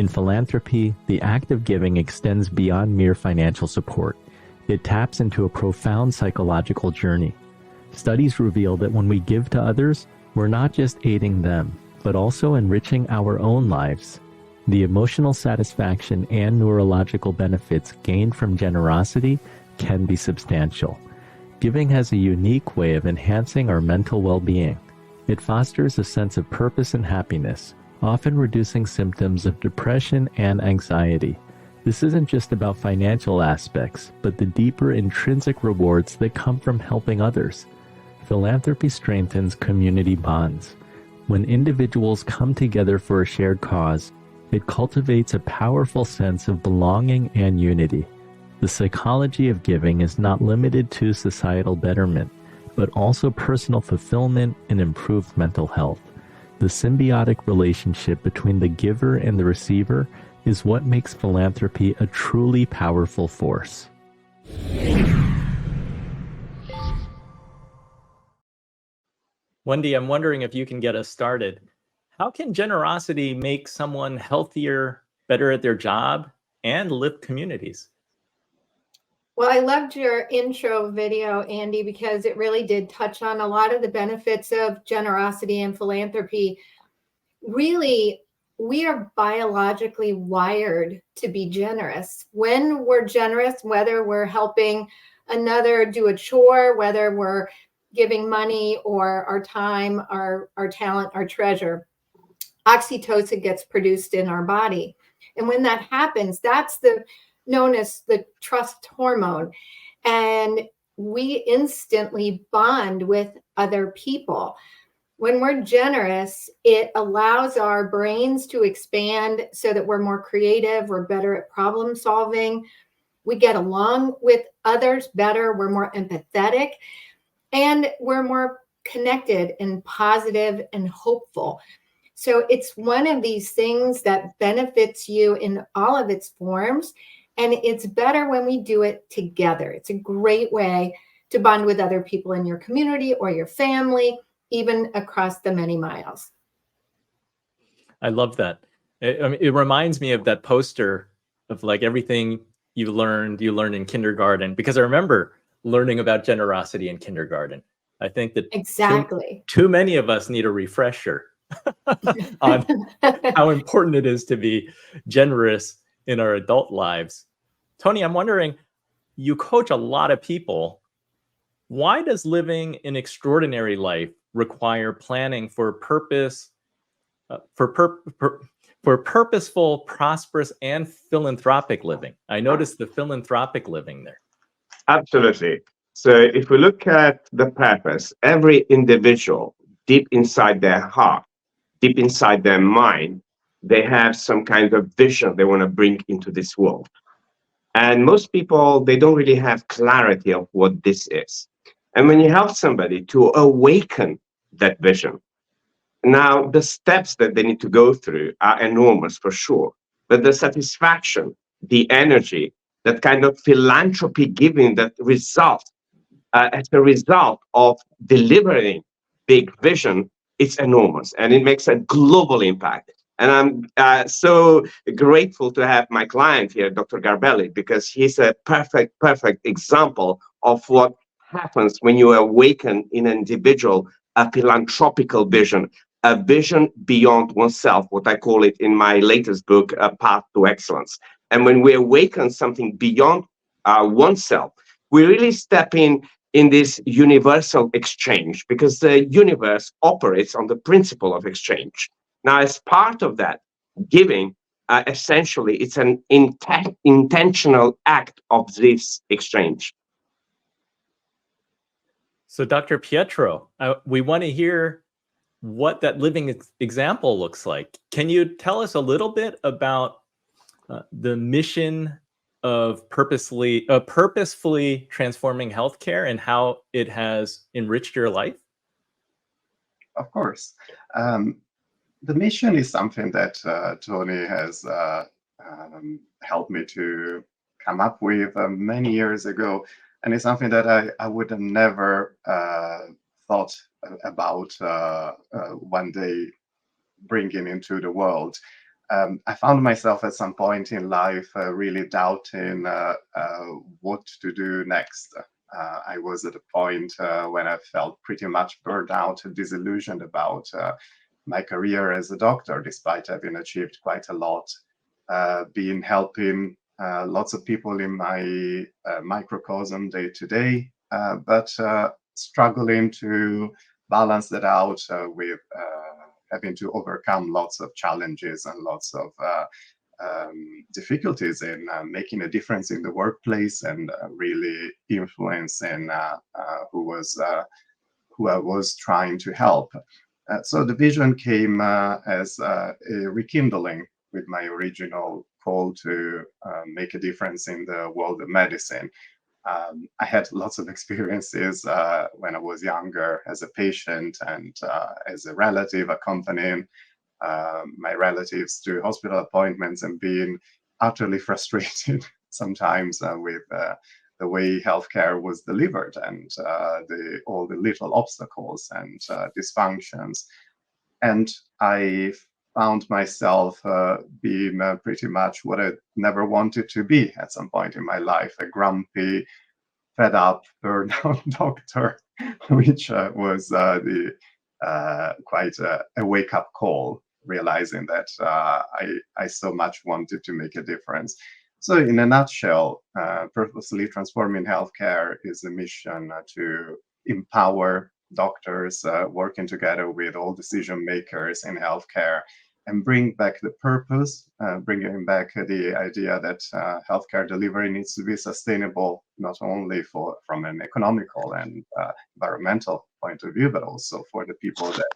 In philanthropy, the act of giving extends beyond mere financial support. It taps into a profound psychological journey. Studies reveal that when we give to others, we're not just aiding them, but also enriching our own lives. The emotional satisfaction and neurological benefits gained from generosity can be substantial. Giving has a unique way of enhancing our mental well-being. It fosters a sense of purpose and happiness, often reducing symptoms of depression and anxiety. This isn't just about financial aspects, but the deeper intrinsic rewards that come from helping others. Philanthropy strengthens community bonds. When individuals come together for a shared cause, it cultivates a powerful sense of belonging and unity. The psychology of giving is not limited to societal betterment, but also personal fulfillment and improved mental health. The symbiotic relationship between the giver and the receiver is what makes philanthropy a truly powerful force. Wendy, I'm wondering if you can get us started. How can generosity make someone healthier, better at their job, and lift communities? Well, I loved your intro video, Andy, because it really did touch on a lot of the benefits of generosity and philanthropy. Really, we are biologically wired to be generous. When we're generous, whether we're helping another do a chore, whether we're giving money or our time, our talent, our treasure, oxytocin gets produced in our body. And when that happens, that's known as the trust hormone. And we instantly bond with other people. When we're generous, it allows our brains to expand so that we're more creative, we're better at problem solving, we get along with others better, we're more empathetic, and we're more connected and positive and hopeful. So it's one of these things that benefits you in all of its forms. And it's better when we do it together. It's a great way to bond with other people in your community or your family, even across the many miles. I love that. It reminds me of that poster of like everything you learned in kindergarten, because I remember learning about generosity in kindergarten. I think that exactly too many of us need a refresher on how important it is to be generous in our adult lives. Tony, I'm wondering, you coach a lot of people. Why does living an extraordinary life require planning for purpose, for purposeful, prosperous, and philanthropic living? I noticed the philanthropic living there. Absolutely. So if we look at the purpose, every individual deep inside their heart, deep inside their mind, they have some kind of vision they want to bring into this world. And most people, they don't really have clarity of what this is. And when you help somebody to awaken that vision, now the steps that they need to go through are enormous for sure. But the satisfaction, the energy, that kind of philanthropy giving that results as a result of delivering big vision, it's enormous and it makes a global impact. And I'm so grateful to have my client here, Dr. Garbelli, because he's a perfect example of what happens when you awaken in an individual a philanthropical vision, a vision beyond oneself, what I call it in my latest book, A Path to Excellence. And when we awaken something beyond oneself, we really step in this universal exchange, because the universe operates on the principle of exchange. Now, as part of that, giving, essentially, it's an intentional act of this exchange. So, Dr. Pietro, we want to hear what that living example looks like. Can you tell us a little bit about the mission of purposefully transforming healthcare and how it has enriched your life? Of course. The mission is something that Tony has helped me to come up with many years ago. And it's something that I would have never thought about one day bringing into the world. I found myself at some point in life really doubting what to do next. I was at a point when I felt pretty much burned out and disillusioned about my career as a doctor, despite having achieved quite a lot, been helping lots of people in my microcosm day to day, but struggling to balance that out with having to overcome lots of challenges and lots of difficulties in making a difference in the workplace and really influencing who I was trying to help. So the vision came as a rekindling with my original call to make a difference in the world of medicine. I had lots of experiences when I was younger as a patient and as a relative accompanying my relatives to hospital appointments and being utterly frustrated sometimes with the way healthcare was delivered and all the little obstacles and dysfunctions. And I found myself being pretty much what I never wanted to be at some point in my life, a grumpy, fed up, burnout doctor, which was quite a wake-up call, realizing that I so much wanted to make a difference. So in a nutshell, Purposefully Transforming Healthcare is a mission to empower doctors working together with all decision makers in healthcare and bring back the purpose, bringing back the idea that healthcare delivery needs to be sustainable, not only from an economical and environmental point of view, but also for the people that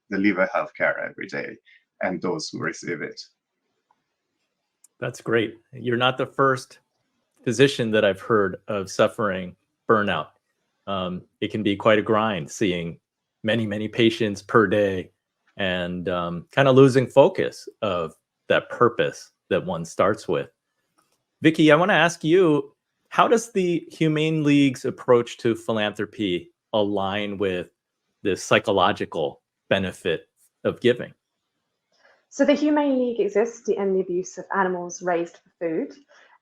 deliver healthcare every day and those who receive it. That's great. You're not the first physician that I've heard of suffering burnout. It can be quite a grind seeing many, many patients per day and kind of losing focus of that purpose that one starts with. Vicky, I want to ask you, how does the Humane League's approach to philanthropy align with the psychological benefit of giving? So the Humane League exists to end the abuse of animals raised for food.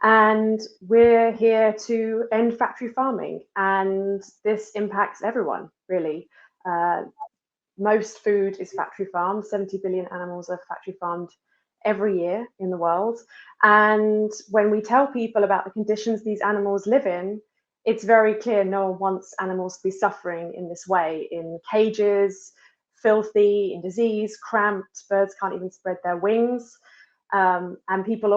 And we're here to end factory farming. And this impacts everyone, really. Most food is factory farmed. 70 billion animals are factory farmed every year in the world. And when we tell people about the conditions these animals live in, it's very clear no one wants animals to be suffering in this way, in cages, filthy, in disease, cramped, birds can't even spread their wings. And people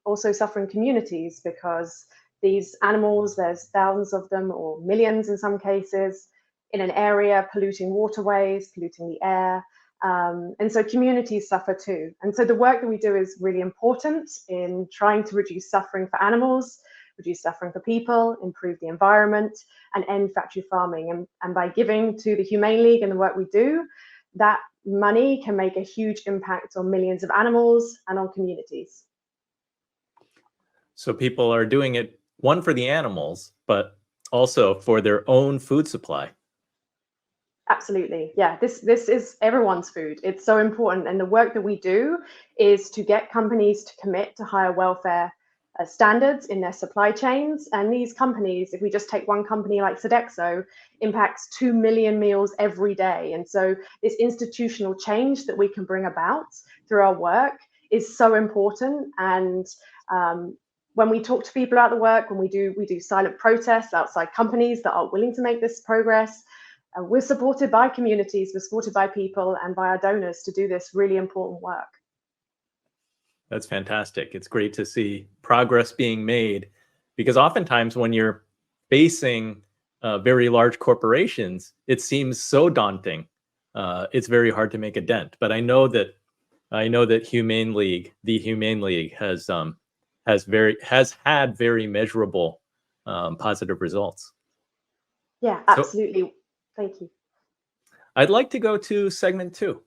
also suffer in communities because these animals, there's thousands of them or millions in some cases, in an area polluting waterways, polluting the air. And so communities suffer too. And so the work that we do is really important in trying to reduce suffering for animals, reduce suffering for people, improve the environment, and end factory farming. And by giving to the Humane League and the work we do, that money can make a huge impact on millions of animals and on communities. So people are doing it, one, for the animals, but also for their own food supply. Absolutely. Yeah, this is everyone's food. It's so important. And the work that we do is to get companies to commit to higher welfare standards in their supply chains. And these companies, if we just take one company like Sodexo, impacts 2 million meals every day. And so this institutional change that we can bring about through our work is so important. And when we talk to people about the work, when we do silent protests outside companies that are willing to make this progress, we're supported by communities, we're supported by people and by our donors to do this really important work. That's fantastic. It's great to see progress being made, because oftentimes when you're facing very large corporations, it seems so daunting. It's very hard to make a dent. But I know that the Humane League has had very measurable positive results. Yeah, absolutely. So, thank you. I'd like to go to segment 2.